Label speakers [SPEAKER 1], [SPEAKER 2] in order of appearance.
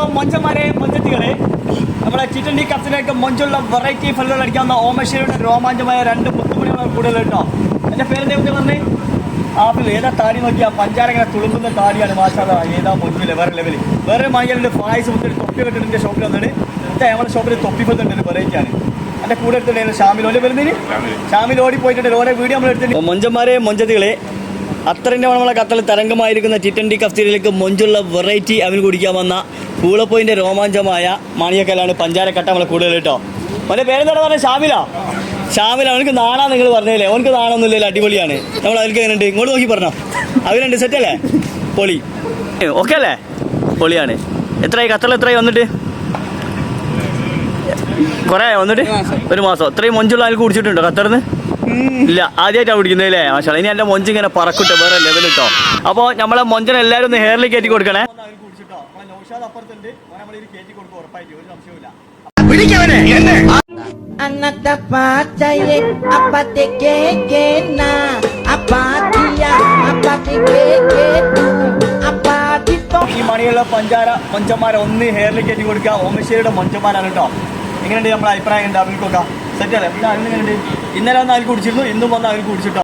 [SPEAKER 1] Hello മൊഞ്ചന്മാരെ മൊഞ്ചത്തികളെ, നമ്മുടെ chicken tea കപ്സിലേക്ക് മൊഞ്ചുള്ള variety ഫലുകൾ അടിക്കാവുന്ന ഓമശ്ശേരിയുടെ രോമാഞ്ചമായ 2 മുത്തുമണികളാണ് കൂടുതൽ കേട്ടോ. എൻ്റെ പേരെന്താ കുട്ടി പറഞ്ഞേ? ആപ്പിൾ. ഏതാ താടി നോക്കിയാ പഞ്ചാര ഇങ്ങനെ തുളുമ്പുന്ന താടിയാണ്. മാഷാല്ലാ, ഏതാ മൊഞ്ചില്ല, വേറെ ലെവല്. വേറെ മാങ്ങിയാലുണ്ട് ഫായ്സ് മുത്തിട്ട് തൊപ്പി കെട്ടിട്ട് ഷോപ്പിൽ വന്നിട്ട് നമ്മുടെ ഷോപ്പിൽ തൊപ്പി ഫലുണ്ട് വെറൈറ്റിയാണ്. എൻ്റെ കൂടെ എടുത്തിട്ടുണ്ടായിരുന്നു ഷാമിലോല് വരുന്നതിന്. ഷാമിൽ ഓടി പോയിട്ടുണ്ട്. ഓരോ വീഡിയോ നമ്മൾ എടുത്തിട്ട് മൊഞ്ചന്മാരെ മൊഞ്ചത്തികളെ, അത്തറിൻ്റെ നമ്മളെ കത്തൽ തരംഗമായിരിക്കുന്ന ചിക്കൻ ടീ കഫ്തീരിയിലേക്ക് മൊഞ്ചുള്ള വെറൈറ്റി അവൻ കുടിക്കാൻ വന്ന പൂളപ്പോയിൻ്റെ രോമാഞ്ചമായ മാണിയക്കല്ലാണ് പഞ്ചാരക്കട്ട നമ്മളെ കൂടുതൽ കേട്ടോ. അവൻ്റെ പേരെന്താണ് പറഞ്ഞത്? ഷാമില. അവനക്ക് നാണാ നിങ്ങൾ പറഞ്ഞില്ലേ? അവനക്ക് നാണൊന്നുമില്ലല്ലോ, അടിപൊളിയാണ്. നമ്മൾ അവർക്ക് എങ്ങനെയുണ്ട്? ഇങ്ങോട്ട് നോക്കി പറഞ്ഞോ. അവനുണ്ട് സെറ്റല്ലേ? പൊളി. ഓക്കെ അല്ലേ? പൊളിയാണ്. എത്രയായി കത്തൽ? എത്രയായി വന്നിട്ട്? കുറേ വന്നിട്ട് 1 മാസം. ഇത്രയും മൊഞ്ചുള്ള ആൾക്ക് കുടിച്ചിട്ടുണ്ടോ ഖത്തറിന്ന്? ഇല്ല, ആദ്യമായിട്ടാണ് കുടിക്കുന്നത് അല്ലേ? മാഷാ. ഇനി എൻ്റെ മൊഞ്ച് ഇങ്ങനെ പറക്കിട്ടോ, വേറെ ലെവൽ കിട്ടോ. അപ്പോൾ നമ്മളെ മൊഞ്ചനെ എല്ലാവരും ഒന്ന് ഹെയറിൽ കയറ്റി കൊടുക്കണേ. ഈ മണിയുള്ള മൊഞ്ചന്മാരെ ഒന്ന് ഹെയറിൽ കയറ്റി കൊടുക്കുക. ഓമശ്ശേരിയുടെ മൊഞ്ചന്മാരാണ് കേട്ടോ. എങ്ങനെയുണ്ട്? നമ്മളെ അഭിപ്രായം ഉണ്ട്. അവർക്കൊക്കെ സെറ്റല്ലേ? പിന്നെ അതിനെങ്ങനെയുണ്ട്? ഇന്നലെ വന്ന് അവർ കുടിച്ചിരുന്നു, ഇന്നും വന്ന് അവർ കുടിച്ചിട്ടോ.